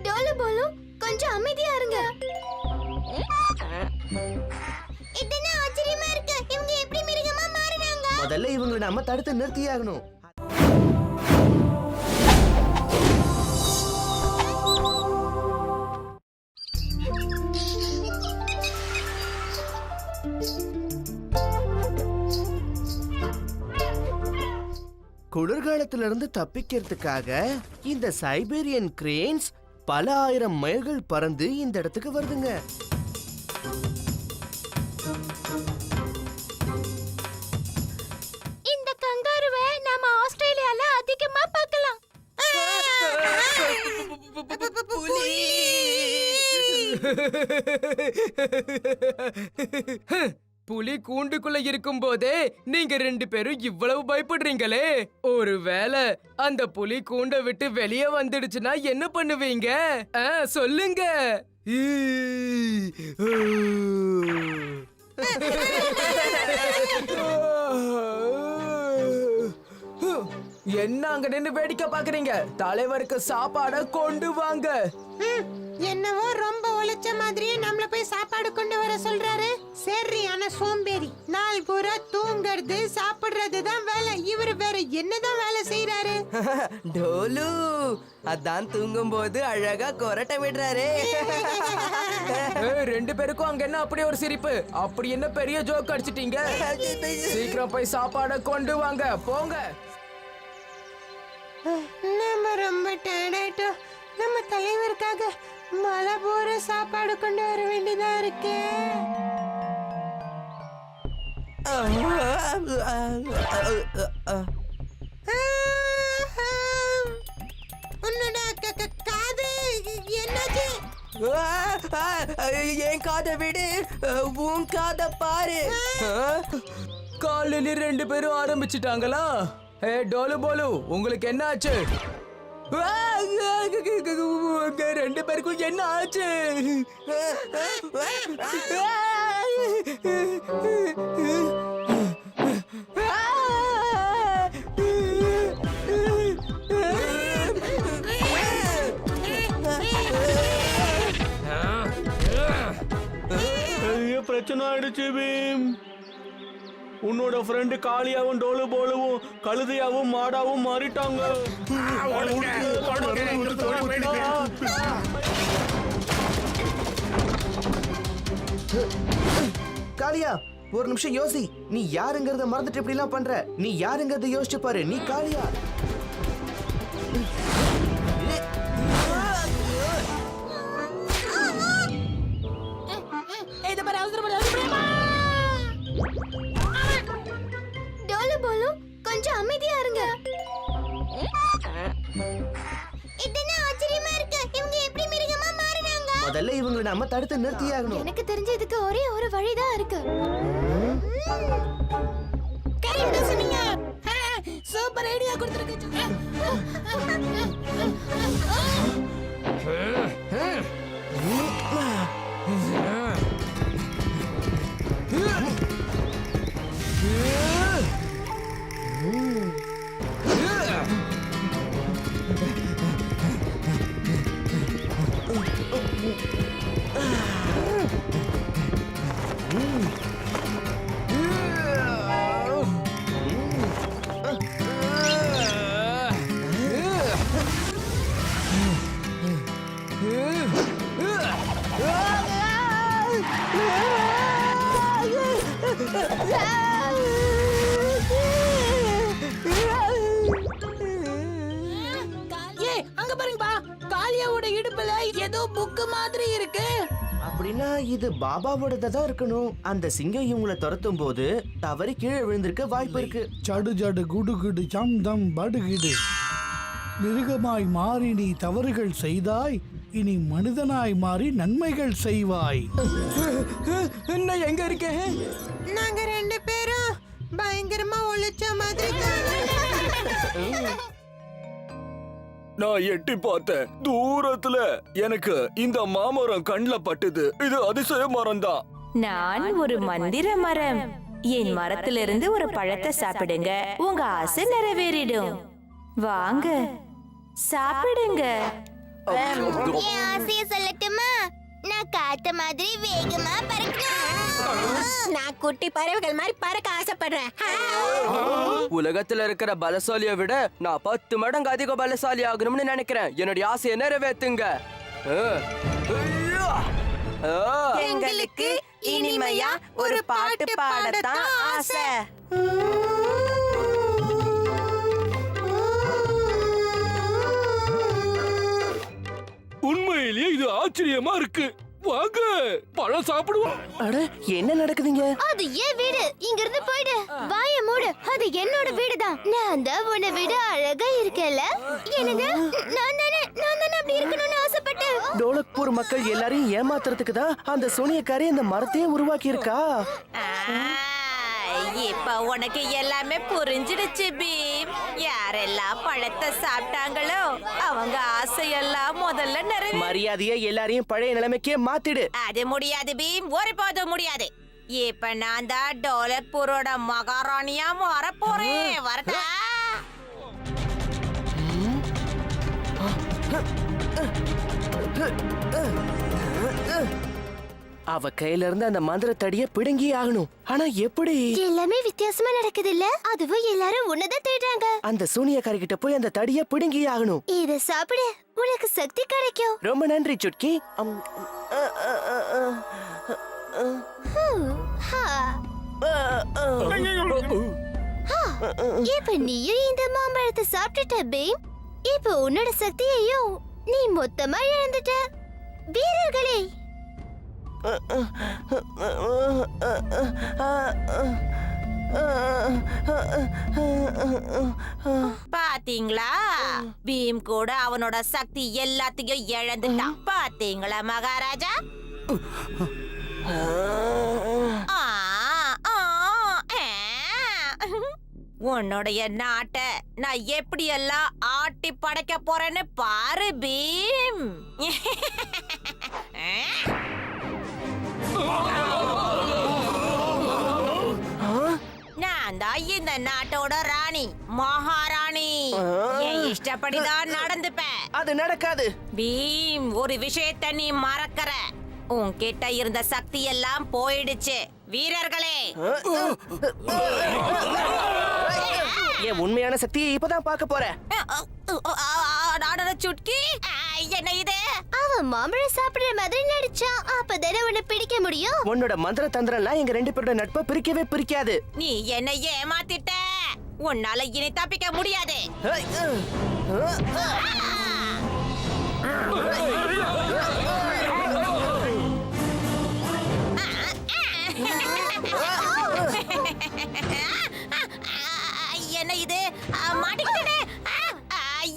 டோலு போலு கொஞ்சம் அமைதியா இருங்க. என்ன ஆச்சரியமா இருக்கு, இவங்க எப்படி மிருகமா மாறினாங்க? முதல்ல இவங்களை நாம தடுத்து நிறுத்தியாகணும். குளிர்காலத்திலிருந்து தப்பிக்கிறதுக்காக இந்த சைபீரியன் கிரேன்ஸ் பல ஆயிரம் மைல்கள் பறந்து இந்த இடத்துக்கு வருதுங்க. இந்த கங்காருவை நாம ஆஸ்திரேலியால அதிகமா பார்க்கலாம். புலி கூண்டுக்குள்ள இருக்கும் போதே நீங்க 2 பேரும் இவ்வளவு பயப்படுறீங்களே, ஒருவேளை அந்த புலி கூண்டை விட்டு வெளியே வந்துடுச்சுன்னா என்ன பண்ணுவீங்க? சொல்லுங்க. என்ன அங்க நின்னு வேடிக்கை பாக்குறீங்க? தலைவருக்கு சாப்பாட கொண்டு வாங்க. என்னவோ ரொம்ப உழைச்ச மாதிரியே நம்மள போய் சாப்பாடு கொண்டு வர சொல்றாரு. சரியான சோம்பேறி. நாள் பூரா தூங்குறது சாப்பிடுறது தான் வேலை. இவரு வேற என்னதான் வேலை செய்யறாரு? டோலு அதான் தூங்கும் போது அழகா கொரட்டை விடுறாரு. 2 பேருக்கும் அங்க என்ன அப்படி ஒரு சிரிப்பு? அப்படி என்ன பெரிய ஜோக் அடிச்சிட்டீங்க? சீக்கிரம் போய் சாப்பாட கொண்டு வாங்க, போங்க. நம்ம ரொம்ப டயர்டாயிட்டோம். நம்ம தலைவருக்காக மழை போற சாப்பாடு கொண்டு வர வேண்டியதா இருக்கே. உன்னோட காது என்னாச்சு? என் காதை விடு, உன் காதை பாரு. காலையில 2 பேரும் ஆரம்பிச்சிட்டாங்களா? டோலு போலு, உங்களுக்கு என்ன ஆச்சு? 2 பேருக்கும் என்ன ஆச்சு? பிரச்சனை ஆயிடுச்சு பீம். உன்னோட ஃப்ரெண்டு காளியாவும் டோலு போலுவும் கழுதையாவும் மாடாவும் மாறிட்டாங்க. காளியா, ஒரு நிமிஷம் யோசி. நீ யாருங்கறத மறந்துட்டு இப்படி எல்லாம் பண்ற? நீ யாருங்கறத யோசிச்சு பாரு. நீ காளியா. டோலு போலு கொஞ்சம் அமைதியா இருங்க. என்ன ஆச்சரியமா இருக்கு, இவங்க எப்படி மிருகமா மாறினாங்க? முதல்ல இவங்களை நாம தடுத்து நிறுத்தியாகணும். எனக்கு தெரிஞ்சதுக்கு ஒரே ஒரு வழிதான் இருக்கு. கரெக்ட்டா சொன்னீங்க. சூப்பர் ஐடியா கொடுத்திருக்கீங்க. அங்க பாருங்கப்பா, காளியாவோட இடுப்புல ஏதோ புக்கு மாதிரி இருக்கு. அப்படின்னா இது பாபாவோடதான் இருக்கணும். அந்த சிங்கம் இவங்களை துரத்தும் போது தவறி கீழே விழுந்திருக்க வாய்ப்பு இருக்கு. சடு ஜடு குடு குடு சம் தம் படுகிடு. மிருகமாய் மாறி நீ தவறுகள் செய்தாய், இனி மனிதனாய் மாறி நன்மைகள் செய்வாய். என்ன எங்க இருக்கேன்? நாங்க 2 பேரும் பயங்கரமா உழைச்ச மாதிரி. நான் எட்டி பார்த்தேன் தூரத்துல. எனக்கு இந்த மாமரம் கண்ணுல பட்டுது. இது அதிசய மரம் தான். நான் ஒரு மந்திர மரம். என் மரத்திலிருந்து ஒரு பழத்தை சாப்பிடுங்க, உங்க ஆசை நிறைவேறிடும். வாங்க சாப்பிடுங்க. என் ஆசைய சொல்லட்டுமா? நான் காத்த மாதிரி வேகமா பறக்கணும். நான் குட்டி பறவைகள் மாதிரி பறக்க ஆசைப்படுறேன். உலகத்துல இருக்கிற பலசாலியை விட நான் 10 மடங்கு அதிக பலசாலி ஆகணும்னு நினைக்கிறேன். என்னுடைய ஆசையை நிறைவேத்துங்க. எங்களுக்கு இனிமையா ஒரு பாட்டு பாடத்தான் ஆசை. உண்மையிலேயே இது ஆச்சரியமா இருக்கு. வாங்க பழம் சாப்பிடுவோம். அட என்ன நடக்குதுங்க? அது ஏன் வீடு. இங்க இருந்து போயிடு. வாய மூடு. அது என்னோட வீடுதான். நான் தான் உன்னை விட அழகா இருக்கேன்ல. என்னது? நான் தானே அப்படி இருக்கணும்னு ஆசைப்பட்டேன். டோலக்பூர் மக்கள் எல்லாரையும் ஏமாத்துறதுக்கு தான் அந்த சோனியக்காரி அந்த மரத்தையே உருவாக்கி இருக்கா. இப்ப உனக்கு எல்லாமே புரிஞ்சிடுச்சு பீம். யாரெல்லாம் பழத்தை சாப்பிட்டாங்களோ அவங்க ஆசையெல்லாம் முதல்ல நிறைவே. மரியாதையா எல்லாரையும் பழைய நிலைமைக்கே மாத்திடு. அது முடியாது பீம், ஒருபோதும் முடியாது. இப்ப நான் தான் டோலக்பூரோட மகாராணியா மாற போறேன். வரட்டா? அவ கையில இருந்து அந்த மந்திரத்தடிய பிடுங்கி ஆகணும். ஆனா எப்படி? எல்லாமே வித்தியாசமா நடக்குது இல்ல? அதுவும் எல்லாரும் உன்னதான் தேடுறாங்க. அந்த சூனியக்காரி கிட்ட போய் அந்த தடிய பிடுங்கி ஆகணும். இத சாப்பிடு, உனக்கு சக்தி கிடைக்கும். ரொம்ப நன்றி சுட்கி. இப்ப நீயும் இந்த மாம்பழத்தை சாப்பிட்டுட்ட பீம். இப்ப உன்னோட சக்தியையும் நீ மொத்தமா இழந்துட்ட. வீரர்களே, பாத்தீங்களா? பீம் கூட அவனோட சக்தி எல்லாத்தையும் இழந்துட்டான். பாத்தீங்களா மகாராஜா? ஆ, ஆ, ஆ. உன்னுடைய நாட்டை நான் எப்படி எல்லாம் ஆட்டி படைக்க போறேன்னு பாரு பீம். நான் தான் இந்த நாட்டோட ராணி, மகாராணி. என் இஷ்டப்படிதான் நடந்துப்பேன். அது நடக்காது. பீம், ஒரு விஷயத்தை நீ மறக்கற. உன்கிட்ட இருந்த சக்தி எல்லாம் போயிடுச்சு. வீரர்களே, என் உண்மையான சக்தியை இப்பதான் பார்க்க போறேன். சுட்கி, என்ன இது? அவன் மாம்பழம் சாப்பிடுற மாதிரி நடிச்சான். அப்பதானே உன்னை பிடிக்க முடியும். உன்னோட மந்திர தந்திரம்லாம் எங்க 2 பேரோட நட்பை பிரிக்கவே பிரிக்காது. நீ என்ன ஏமாத்திட்ட. உன்னால இனி தப்பிக்க முடியாது. என்ன இது? மாட்டிக்கிட்டே.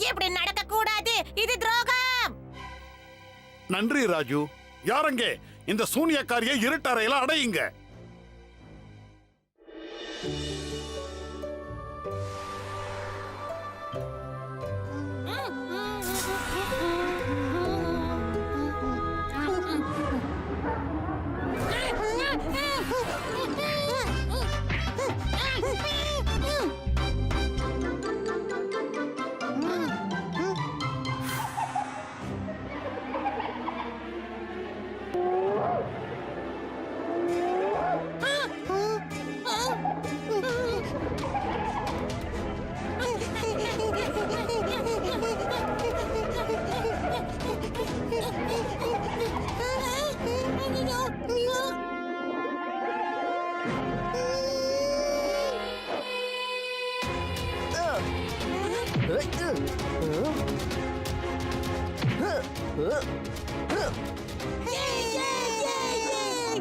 எப்படி நடக்க கூடாது. இது துரோகம். நன்றி ராஜு. யாரங்கே இந்த சூனியக்காரியை இருட்டறையில அடையுங்க.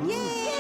Yeah!